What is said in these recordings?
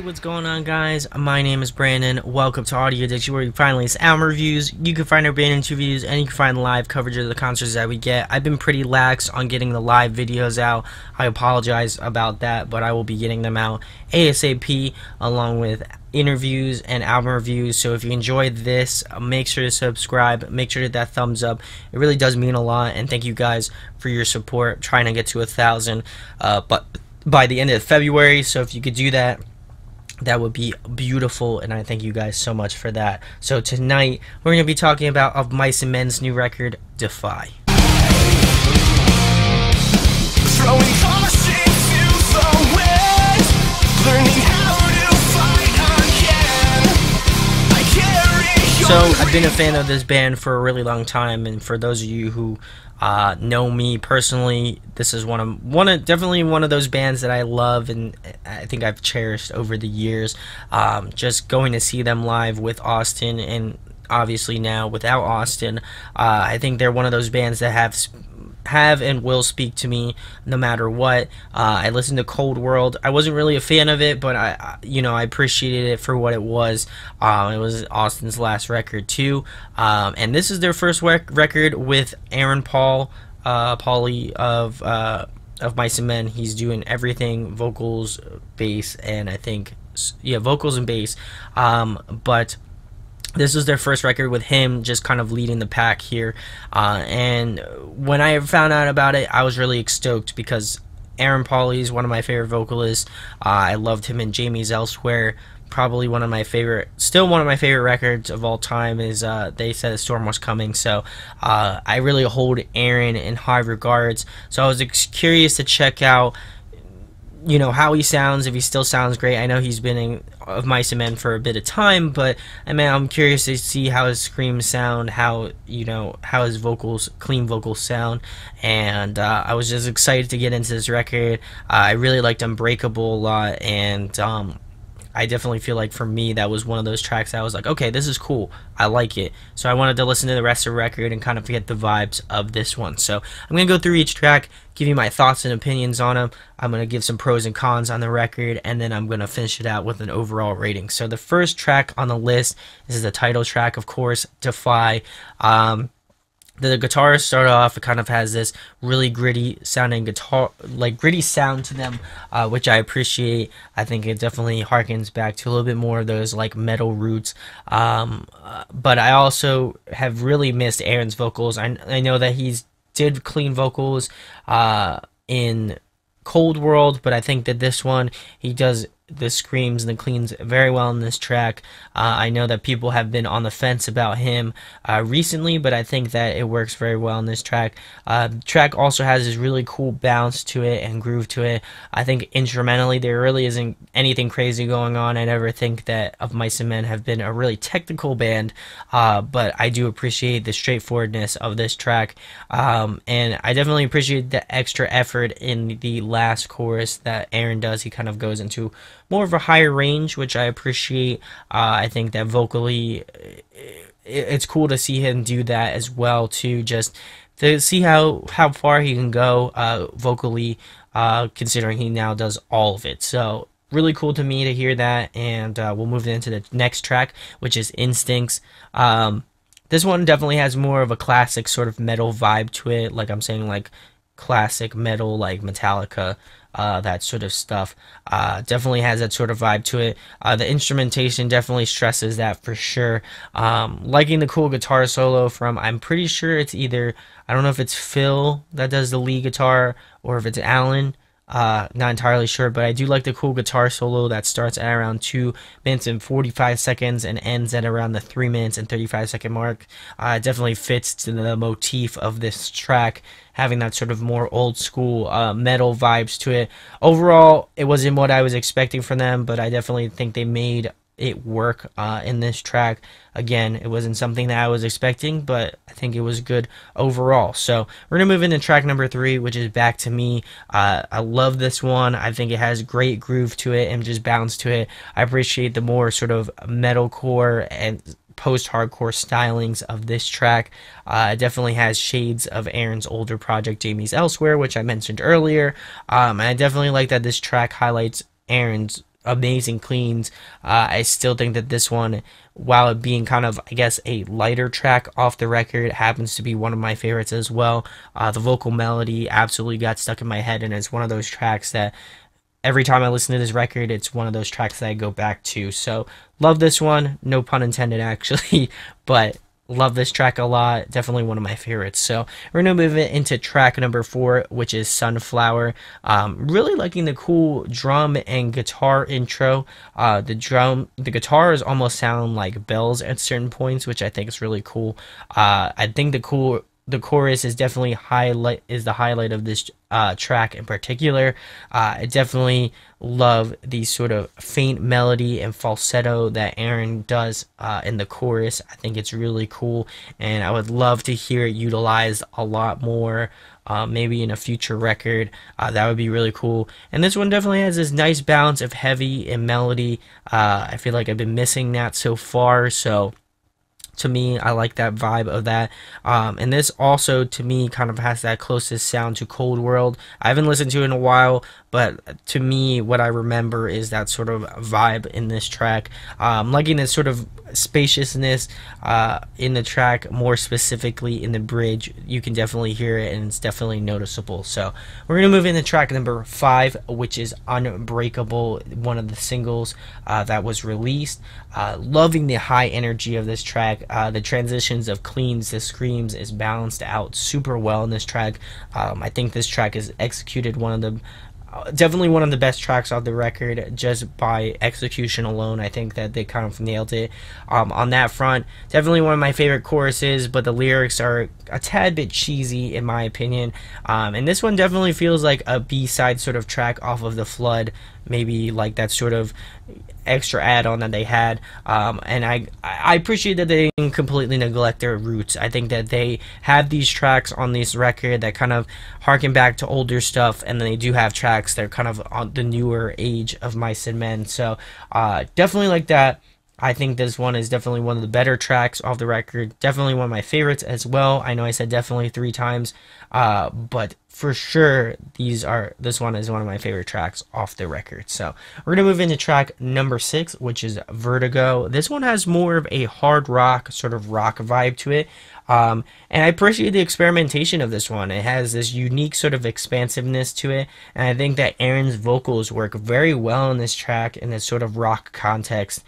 What's going on, guys? My name is Brandon. Welcome to Audio Addiction, where you find latest album reviews. You can find our band interviews, and you can find live coverage of the concerts that we get. I've been pretty lax on getting the live videos out. I apologize about that, but I will be getting them out ASAP, along with interviews and album reviews. So if you enjoyed this, make sure to subscribe, make sure to hit that thumbs up. It really does mean a lot, and thank you guys for your support. Trying to get to 1,000 but by the end of February, so if you could do that, that would be beautiful, and I thank you guys so much for that. So tonight we're going to be talking about Of Mice and Men's new record, Defy. So I've been a fan of this band for a really long time, and for those of you who know me personally, this is definitely one of those bands that I love, and I think I've cherished over the years. Just going to see them live with Austin, and obviously now without Austin, I think they're one of those bands that have and will speak to me no matter what. I listened to Cold World. I wasn't really a fan of it, but I appreciated it for what it was. It was Austin's last record too, and this is their first record with Aaron Pauly of Mice and Men. He's doing everything, vocals, bass, and I think vocals and bass, but this is their first record with him just kind of leading the pack here, and when I found out about it, I was really stoked because Aaron Pauly is one of my favorite vocalists. I loved him in Jamie's Elsewhere. Probably still one of my favorite records of all time is They Said a Storm Was Coming. So I really hold Aaron in high regards. So I was curious to check out how he sounds, if he still sounds great. I know he's been in Of Mice and Men for a bit of time, but I'm curious to see how his screams sound, how his clean vocals sound, and I was just excited to get into this record. I really liked Unbreakable a lot, and I definitely feel like for me that was one of those tracks that I was like, okay, this is cool, I like it. So I wanted to listen to the rest of the record and kind of get the vibes of this one. So I'm going to go through each track, give you my thoughts and opinions on them. I'm going to give some pros and cons on the record, and then I'm going to finish it out with an overall rating. So the first track on the list is the title track, of course, Defy. The guitars start off, it kind of has this really gritty sounding gritty sound to them, which I appreciate. I think it definitely harkens back to a little bit more of those like metal roots, but I also have really missed Aaron's vocals. I know that he's did clean vocals in Cold World, but I think that this one he does the screams and the cleans very well in this track. I know that people have been on the fence about him recently, but I think that it works very well in this track. The track also has this really cool bounce to it and groove to it. I think instrumentally there really isn't anything crazy going on. I never think that Of Mice and Men have been a really technical band, but I do appreciate the straightforwardness of this track, and I definitely appreciate the extra effort in the last chorus that Aaron does. He kind of goes into more of a higher range, which I appreciate. I think that vocally it's cool to see him do that as well too, just to see how far he can go vocally, considering he now does all of it. So really cool to me to hear that, and we'll move into the next track, which is Instincts. This one definitely has more of a classic sort of metal vibe to it, like I'm saying, like classic metal, like Metallica, that sort of stuff. Definitely has that sort of vibe to it. The instrumentation definitely stresses that for sure. Liking the cool guitar solo from, I'm pretty sure it's either, I don't know if it's Phil that does the lead guitar or if it's Alan. Not entirely sure, but I do like the cool guitar solo that starts at around 2 minutes and 45 seconds and ends at around the 3 minutes and 35-second mark. It definitely fits to the motif of this track, having that sort of more old school metal vibes to it. Overall, it wasn't what I was expecting from them, but I definitely think they made it work in this track. Again, it wasn't something that I was expecting, but I think it was good overall. So we're gonna move into track number 3, which is Back to Me. I love this one. I think it has great groove to it and just bounce to it. I appreciate the more sort of metalcore and post-hardcore stylings of this track. It definitely has shades of Aaron's older project, Jamie's Elsewhere, which I mentioned earlier. And I definitely like that this track highlights Aaron's amazing cleans. I still think that this one, while it being kind of, I guess, a lighter track off the record, happens to be one of my favorites as well. The vocal melody absolutely got stuck in my head, and it's one of those tracks that every time I listen to this record, it's one of those tracks that I go back to. So love this one, no pun intended actually, but love this track a lot. Definitely one of my favorites. So we're gonna move it into track number 4, which is Sunflower. Really liking the cool drum and guitar intro. The guitars almost sound like bells at certain points, which I think is really cool. I think the chorus is definitely the highlight of this track in particular. I definitely love the sort of faint melody and falsetto that Aaron does in the chorus. I think it's really cool, and I would love to hear it utilized a lot more. Maybe in a future record, that would be really cool. And this one definitely has this nice balance of heavy and melody. I feel like I've been missing that so far, so to me, I like that vibe of that. And this also, to me, kind of has that closest sound to Cold World. I haven't listened to it in a while, but to me, what I remember is that sort of vibe in this track. Liking this sort of spaciousness in the track, more specifically in the bridge. You can definitely hear it, and it's definitely noticeable. So we're going to move into track number 5, which is Unbreakable, one of the singles that was released. Loving the high energy of this track. The transitions of cleans to screams is balanced out super well in this track. I think this track is executed definitely one of the best tracks off the record, just by execution alone. I think that they kind of nailed it on that front. Definitely one of my favorite choruses, but the lyrics are a tad bit cheesy in my opinion. And this one definitely feels like a B-side sort of track off of The Flood, maybe like that sort of extra add-on that they had. And I appreciate that they didn't completely neglect their roots. I think that they have these tracks on this record that kind of harken back to older stuff, and then they do have tracks that are kind of on the newer age of Mice and Men. So definitely like that. I think this one is definitely one of the better tracks off the record. Definitely one of my favorites as well. I know I said definitely 3 times, but for sure this one is one of my favorite tracks off the record. So we're gonna move into track number 6, which is Vertigo. This one has more of a hard rock, sort of rock vibe to it. And I appreciate the experimentation of this one. It has this unique sort of expansiveness to it, and I think that Aaron's vocals work very well in this track in this sort of rock context.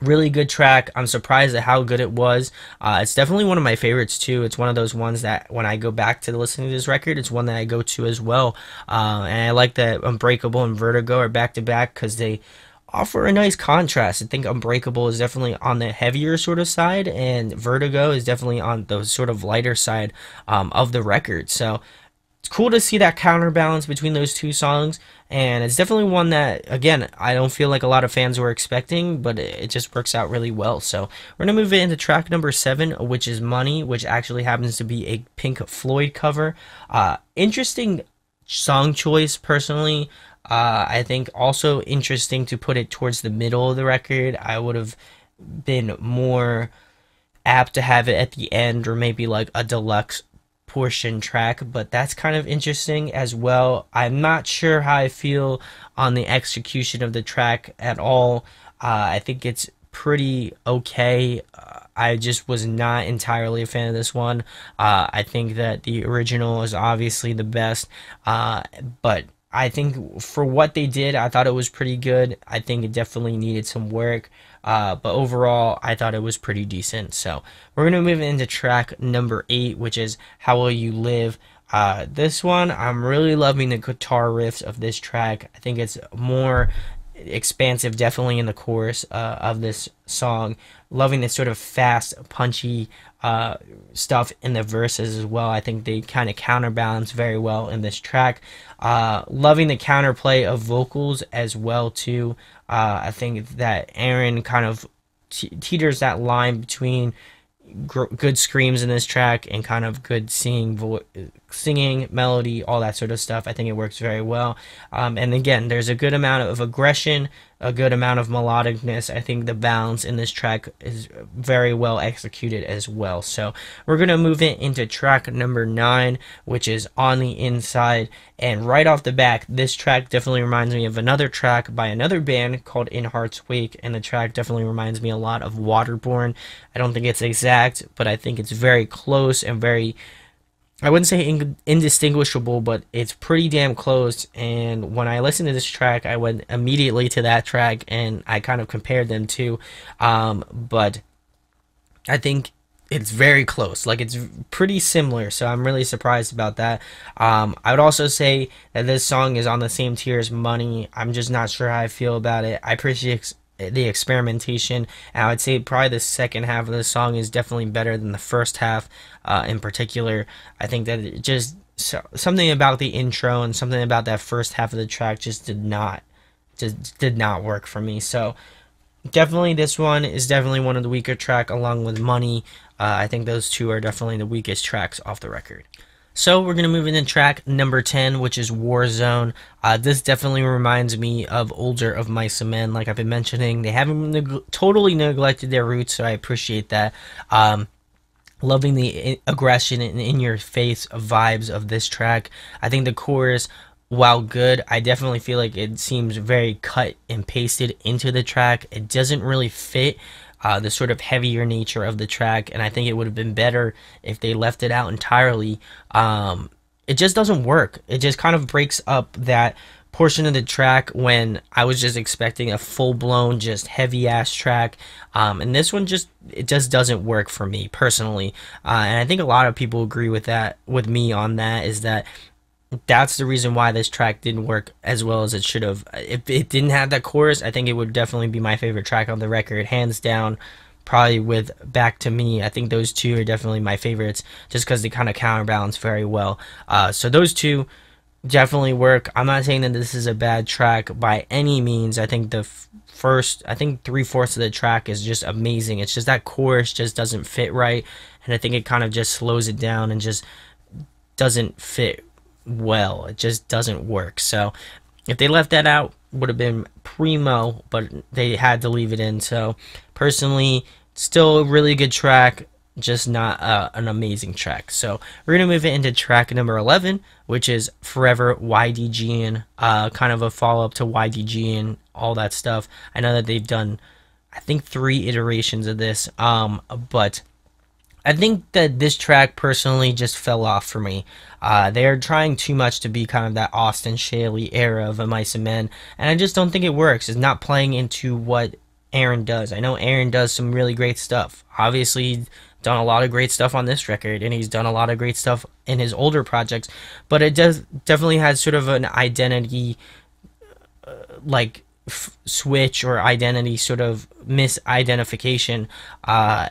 Really good track. I'm surprised at how good it was. It's definitely one of my favorites too. It's one of those ones that when I go back to listening to this record, it's one that I go to as well. And I like that Unbreakable and Vertigo are back to back because they offer a nice contrast. I think Unbreakable is definitely on the heavier sort of side, and Vertigo is definitely on the sort of lighter side of the record. So it's cool to see that counterbalance between those two songs, and it's definitely one that, again, I don't feel like a lot of fans were expecting, but it just works out really well. So we're gonna move it into track number 7, which is Money, which actually happens to be a Pink Floyd cover. Interesting song choice, personally. I think also interesting to put it towards the middle of the record. I would have been more apt to have it at the end, or maybe like a deluxe portion track, but that's kind of interesting as well. I'm not sure how I feel on the execution of the track at all. I think it's pretty okay. I just was not entirely a fan of this one. I think that the original is obviously the best, but I think for what they did, I thought it was pretty good. I think it definitely needed some work. But overall, I thought it was pretty decent. So we're going to move into track number 8, which is How Will You Live? This one, I'm really loving the guitar riffs of this track. I think it's more expansive, definitely in the chorus of this song. Loving this sort of fast, punchy stuff in the verses as well. I think they kind of counterbalance very well in this track. Loving the counterplay of vocals as well too. I think that Aaron kind of teeters that line between good screams in this track and kind of good singing singing, melody, all that sort of stuff. I think it works very well. And again, there's a good amount of aggression, a good amount of melodicness. I think the balance in this track is very well executed as well. So we're going to move it into track number 9, which is On the Inside. And right off the back, this track definitely reminds me of another track by another band called In Heart's Wake, and the track definitely reminds me a lot of Waterborne. I don't think it's exact, but I think it's very close and very, I wouldn't say indistinguishable, but it's pretty damn close. And when I listened to this track, I went immediately to that track and I kind of compared them to. But I think it's very close. Like, it's pretty similar, so I'm really surprised about that. I would also say that this song is on the same tier as Money. I'm just not sure how I feel about it. I appreciate the experimentation, and I would say probably the second half of the song is definitely better than the first half. In particular, I think that it just something about the intro and something about that first half of the track just did not work for me. So definitely this one is definitely one of the weaker track, along with Money. I think those two are definitely the weakest tracks off the record. So we're going to move into track number 10, which is Warzone. This definitely reminds me of older of Mice and Men, like I've been mentioning. They haven't totally neglected their roots, so I appreciate that. Loving the aggression and in-your-face vibes of this track. I think the chorus, while good, I definitely feel like it seems very cut and pasted into the track. It doesn't really fit the sort of heavier nature of the track, and I think it would have been better if they left it out entirely. It just doesn't work. It just kind of breaks up that portion of the track when I was just expecting a full-blown, just heavy-ass track. And this one it just doesn't work for me personally. And I think a lot of people agree with me on that, is that that's the reason why this track didn't work as well as it should have. If it didn't have that chorus, I think it would definitely be my favorite track on the record, hands down. Probably with Back to Me. I think those two are definitely my favorites, just because they kind of counterbalance very well. So those two definitely work. I'm not saying that this is a bad track by any means. I think the first, I think 3/4 of the track is just amazing. It's just that chorus just doesn't fit right, and I think it kind of just slows it down and just doesn't fit well. It just doesn't work. So if they left that out, would have been primo, but they had to leave it in. So personally, still a really good track, just not an amazing track. So we're gonna move it into track number 11, which is Forever YDG, and kind of a follow-up to YDG and all that stuff. I know that they've done, I think, 3 iterations of this, but I think that this track personally just fell off for me. They're trying too much to be kind of that Austin Shaley era of a Mice and Men, and I just don't think it works. It's not playing into what Aaron does. I know Aaron does some really great stuff. Obviously, he's done a lot of great stuff on this record, and he's done a lot of great stuff in his older projects, but it definitely has sort of an identity switch or identity sort of misidentification.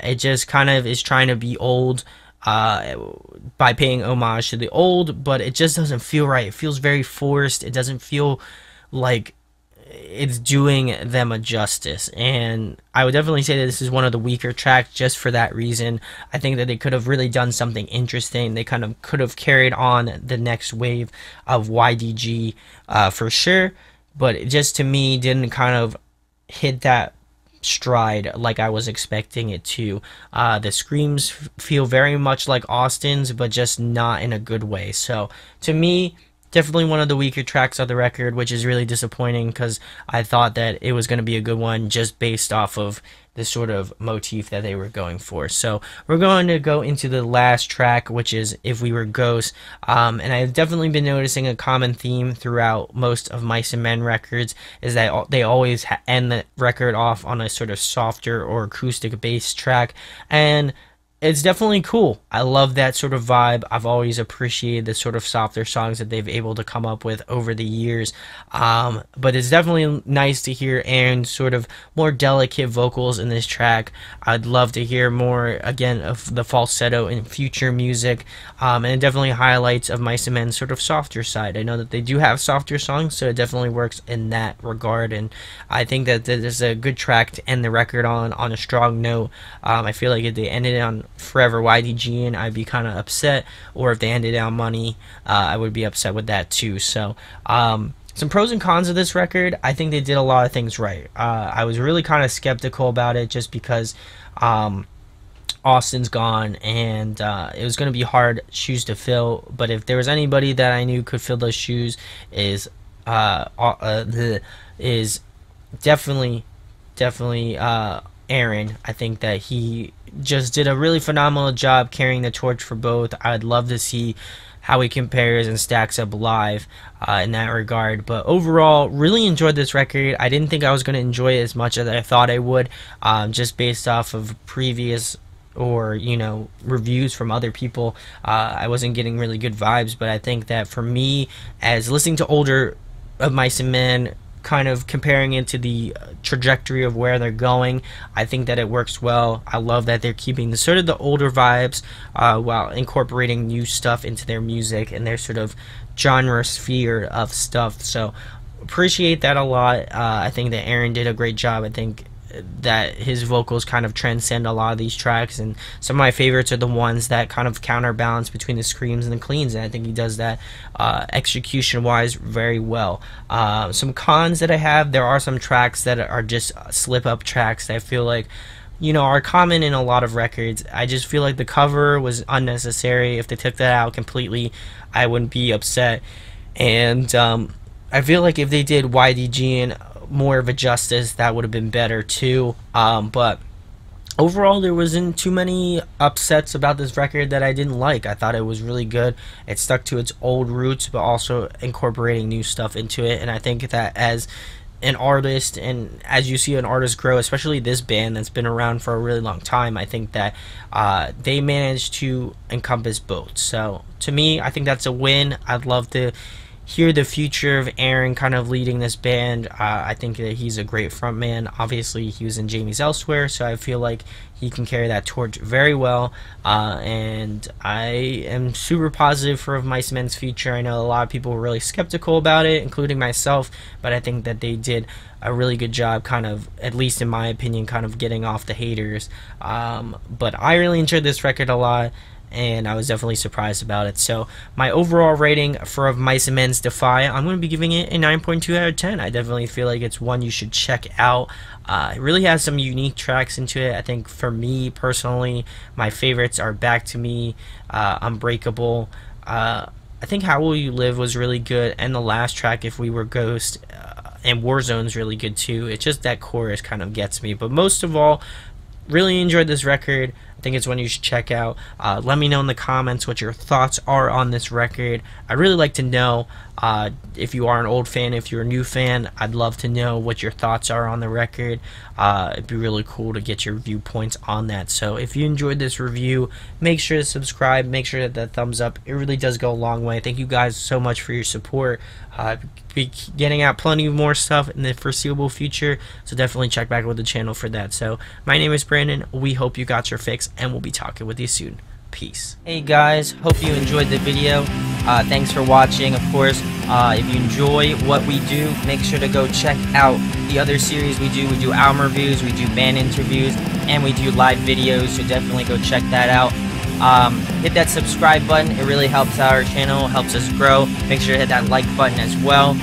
It just kind of is trying to be old by paying homage to the old, but it just doesn't feel right. It feels very forced. It doesn't feel like it's doing them a justice, and I would definitely say that this is one of the weaker tracks just for that reason. I think that they could have really done something interesting. They kind of could have carried on the next wave of YDG for sure, but it just, to me, didn't kind of hit that stride like I was expecting it to. The screams feel very much like Austin's, but just not in a good way. So to me, definitely one of the weaker tracks of the record, which is really disappointing because I thought that it was going to be a good one just based off of the sort of motif that they were going for. So we're going to go into the last track, which is If We Were Ghosts. And I've definitely been noticing a common theme throughout most of Mice and Men records is that they always end the record off on a sort of softer or acoustic bass track, and it's definitely cool. I love that sort of vibe. I've always appreciated the sort of softer songs that they've able to come up with over the years. But it's definitely nice to hear Aaron's sort of more delicate vocals in this track. I'd love to hear more, again, of the falsetto in future music. And it definitely highlights of Mice and Men's sort of softer side. I know that they do have softer songs, so it definitely works in that regard. And I think that this is a good track to end the record on a strong note. I feel like if they ended it on forever YDG and I'd be kind of upset, or if they handed down money, I would be upset with that too. So some pros and cons of this record. I think they did a lot of things right. I was really kind of skeptical about it just because Austin's gone, and it was going to be hard shoes to fill. But if there was anybody that I knew could fill those shoes, is definitely Aaron. I think that he just did a really phenomenal job carrying the torch for both. I'd love to see how he compares and stacks up live in that regard. But overall, really enjoyed this record. I didn't think I was going to enjoy it as much as I thought I would, just based off of previous or reviews from other people. I wasn't getting really good vibes, but I think that for me, as listening to older of Mice and Men, kind of comparing it to the trajectory of where they're going, I think that it works well. I love that they're keeping the sort of the older vibes while incorporating new stuff into their music and their sort of genre sphere of stuff. So appreciate that a lot. I think that Aaron did a great job. I think that his vocals kind of transcend a lot of these tracks, and some of my favorites are the ones that kind of counterbalance between the screams and the cleans, and I think he does that execution wise very well. Some cons that I have, there are some tracks that are just slip up tracks that I feel like are common in a lot of records. I just feel like the cover was unnecessary. If they took that out completely, I wouldn't be upset. And I feel like if they did YDG and more of a justice, that would have been better too. But overall, there wasn't too many upsets about this record that I didn't like. I thought it was really good. It stuck to its old roots, but also incorporating new stuff into it. And I think that as an artist, and as you see an artist grow, especially this band that's been around for a really long time, I think that they managed to encompass both. So to me, I think that's a win. I'd love to hear the future of Aaron kind of leading this band. I think that he's a great frontman. Obviously, he was in Jamie's Elsewhere, so I feel like he can carry that torch very well. And I am super positive for Mice and Men's future. I know a lot of people were really skeptical about it, including myself, but I think that they did a really good job, kind of, at least in my opinion, kind of getting off the haters. But I really enjoyed this record a lot, and I was definitely surprised about it. So my overall rating for Mice and Men's Defy, I'm going to be giving it a 9.2 out of 10. I definitely feel like it's one you should check out. It really has some unique tracks into it. I think for me personally, my favorites are Back to Me, Unbreakable. I think How Will You Live was really good, and the last track, If We Were Ghost, and Warzone's really good too. It's just that chorus kind of gets me. But most of all, really enjoyed this record. I think it's one you should check out. Let me know in the comments what your thoughts are on this record. I'd really like to know if you are an old fan, if you're a new fan. I'd love to know what your thoughts are on the record. It'd be really cool to get your viewpoints on that. So if you enjoyed this review, make sure to subscribe, make sure to hit that thumbs up. It really does go a long way. Thank you guys so much for your support. Be getting out plenty of more stuff in the foreseeable future, so definitely check back with the channel for that. So my name is Brandon. We hope you got your fix, and we'll be talking with you soon. Peace. Hey guys, hope you enjoyed the video. Thanks for watching. Of course, if you enjoy what we do, make sure to go check out the other series we do. We do album reviews, we do band interviews, and we do live videos, so definitely go check that out. Hit that subscribe button. It really helps out our channel, helps us grow. Make sure to hit that like button as well.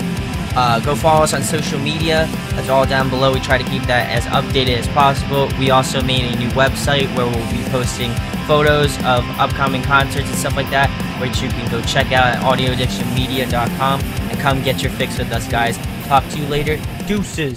Go follow us on social media. That's all down below. We try to keep that as updated as possible. We also made a new website where we'll be posting photos of upcoming concerts and stuff like that, which you can go check out at audioaddictionmedia.com, and come get your fix with us, guys. Talk to you later. Deuces.